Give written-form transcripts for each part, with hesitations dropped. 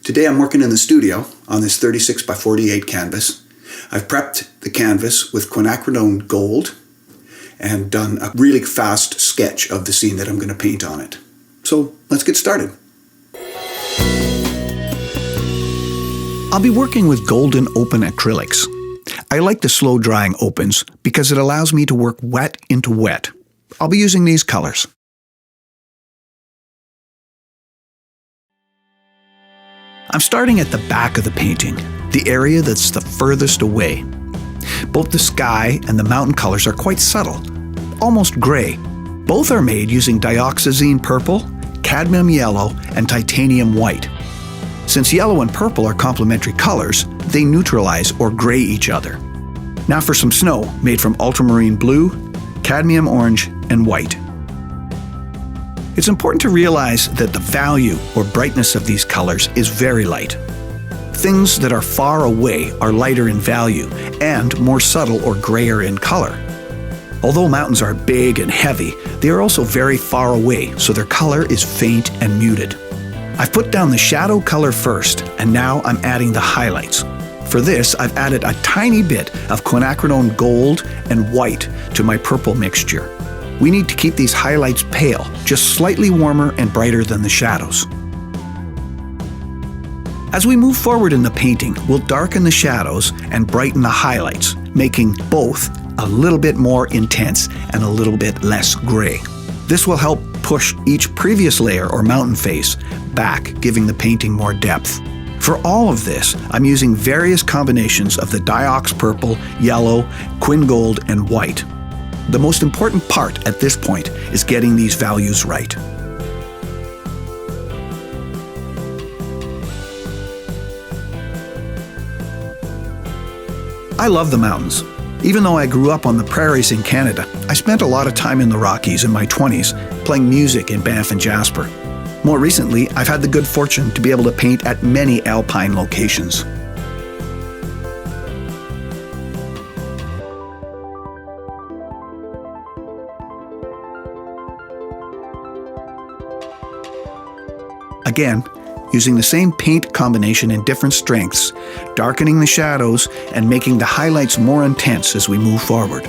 Today I'm working in the studio on this 36 by 48 canvas. I've prepped the canvas with quinacridone gold and done a really fast sketch of the scene that I'm going to paint on it. So let's get started. I'll be working with golden open acrylics. I like the slow drying opens because it allows me to work wet into wet. I'll be using these colors. I'm starting at the back of the painting, the area that's the furthest away. Both the sky and the mountain colors are quite subtle, almost gray. Both are made using dioxazine purple, cadmium yellow, and titanium white. Since yellow and purple are complementary colors, they neutralize or gray each other. Now for some snow made from ultramarine blue, cadmium orange, and white. It's important to realize that the value or brightness of these colors is very light. Things that are far away are lighter in value and more subtle or grayer in color. Although mountains are big and heavy, they are also very far away, so their color is faint and muted. I've put down the shadow color first, and now I'm adding the highlights. For this, I've added a tiny bit of quinacridone gold and white to my purple mixture. We need to keep these highlights pale, just slightly warmer and brighter than the shadows. As we move forward in the painting, we'll darken the shadows and brighten the highlights, making both a little bit more intense and a little bit less gray. This will help push each previous layer or mountain face back, giving the painting more depth. For all of this, I'm using various combinations of the diox purple, yellow, quin gold, and white. The most important part at this point is getting these values right. I love the mountains. Even though I grew up on the prairies in Canada, I spent a lot of time in the Rockies in my 20s, playing music in Banff and Jasper. More recently, I've had the good fortune to be able to paint at many alpine locations. Again, using the same paint combination in different strengths, darkening the shadows and making the highlights more intense as we move forward.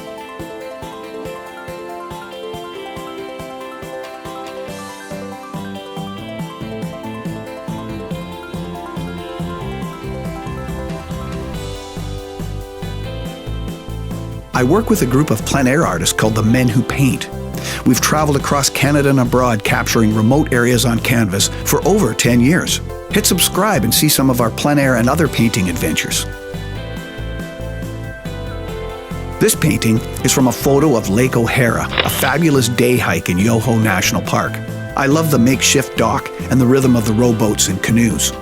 I work with a group of plein air artists called the Men Who Paint. We've traveled across Canada and abroad capturing remote areas on canvas for over 10 years. Hit subscribe and see some of our plein air and other painting adventures. This painting is from a photo of Lake O'Hara, a fabulous day hike in Yoho National Park. I love the makeshift dock and the rhythm of the rowboats and canoes.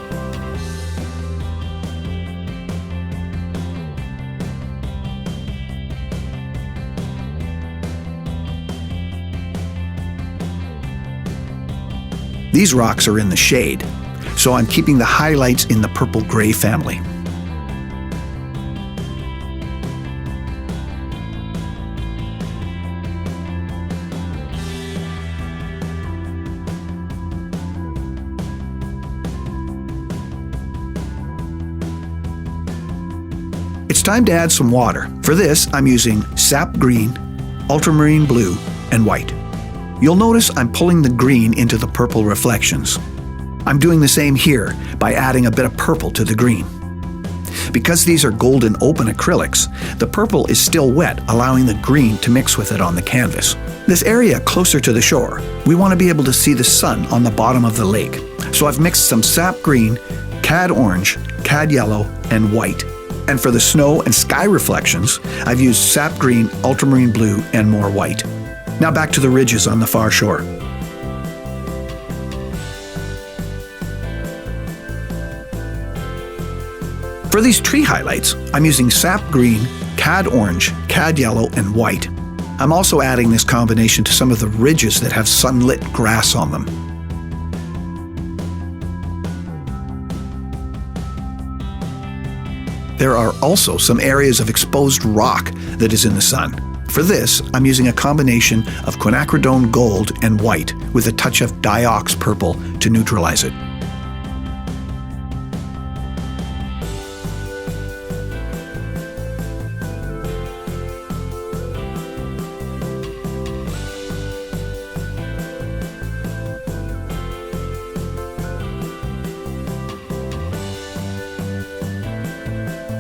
These rocks are in the shade, so I'm keeping the highlights in the purple-gray family. It's time to add some water. For this, I'm using sap green, ultramarine blue, and white. You'll notice I'm pulling the green into the purple reflections. I'm doing the same here by adding a bit of purple to the green. Because these are golden open acrylics, the purple is still wet, allowing the green to mix with it on the canvas. This area closer to the shore, we want to be able to see the sun on the bottom of the lake. So I've mixed some sap green, cad orange, cad yellow, and white. And for the snow and sky reflections, I've used sap green, ultramarine blue, and more white. Now back to the ridges on the far shore. For these tree highlights, I'm using sap green, cad orange, cad yellow, and white. I'm also adding this combination to some of the ridges that have sunlit grass on them. There are also some areas of exposed rock that is in the sun. For this, I'm using a combination of quinacridone gold and white with a touch of diox purple to neutralize it.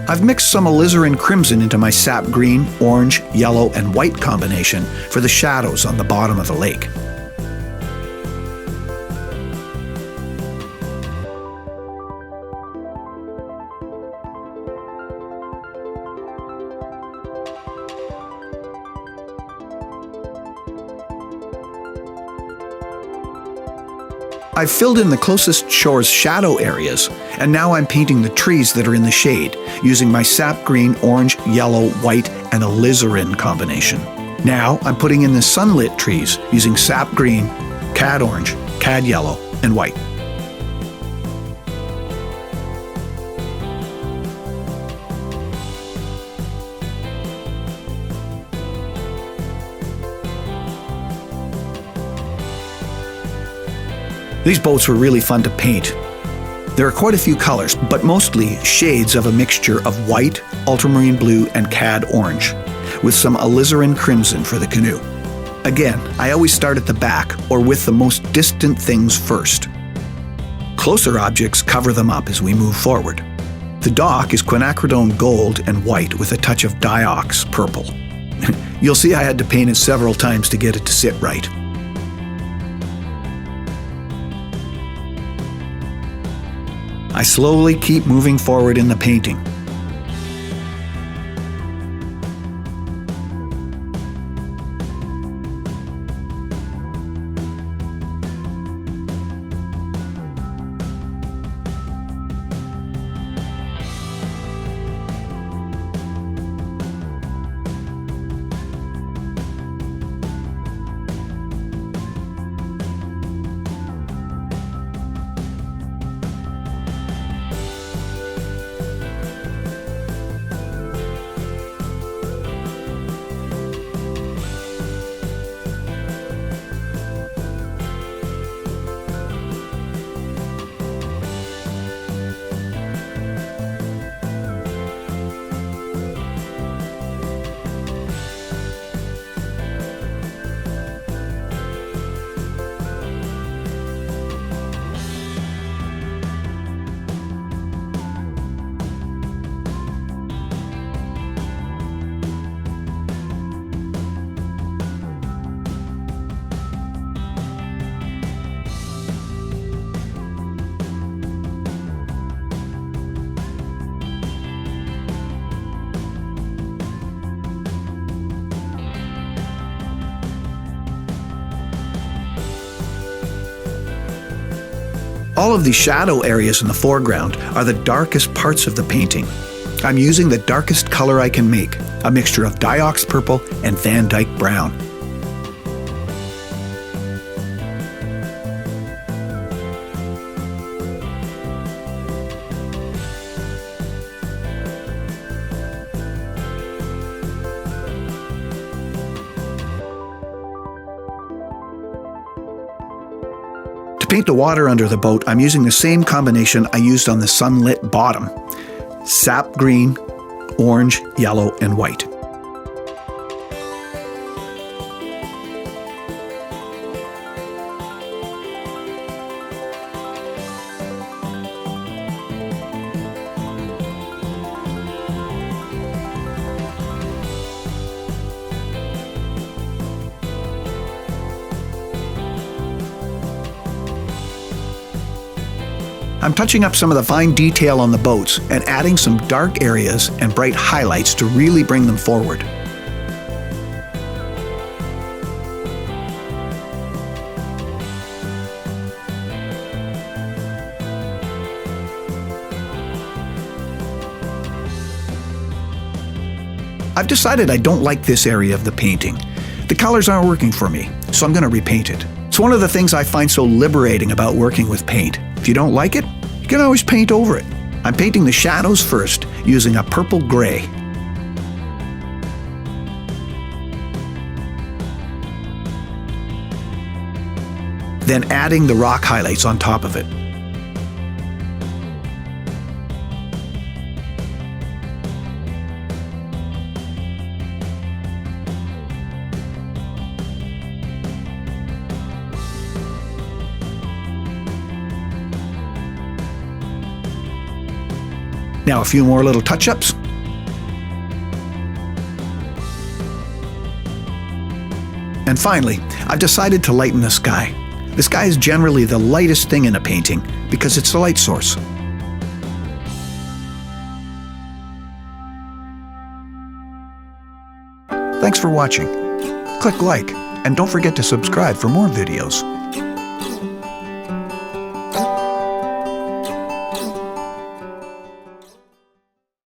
I've mixed some alizarin crimson into my sap green, orange, yellow, and white combination for the shadows on the bottom of the lake. I've filled in the closest shore's shadow areas, and now I'm painting the trees that are in the shade, using my sap green, orange, yellow, white, and alizarin combination. Now I'm putting in the sunlit trees, using sap green, cad orange, cad yellow, and white. These boats were really fun to paint. There are quite a few colors, but mostly shades of a mixture of white, ultramarine blue, and cad orange, with some alizarin crimson for the canoe. Again, I always start at the back or with the most distant things first. Closer objects cover them up as we move forward. The dock is quinacridone gold and white with a touch of diox purple. You'll see I had to paint it several times to get it to sit right. I slowly keep moving forward in the painting. All of the shadow areas in the foreground are the darkest parts of the painting. I'm using the darkest color I can make, a mixture of diox purple and Van Dyke brown. To paint the water under the boat, I'm using the same combination I used on the sunlit bottom: sap green, orange, yellow, and white. I'm touching up some of the fine detail on the boats and adding some dark areas and bright highlights to really bring them forward. I've decided I don't like this area of the painting. The colors aren't working for me, so I'm going to repaint it. It's one of the things I find so liberating about working with paint. If you don't like it, you can always paint over it. I'm painting the shadows first, using a purple gray. Then adding the rock highlights on top of it. Now a few more little touch-ups. And finally, I've decided to lighten the sky. The sky is generally the lightest thing in a painting because it's the light source. Thanks for watching. Click like and don't forget to subscribe for more videos.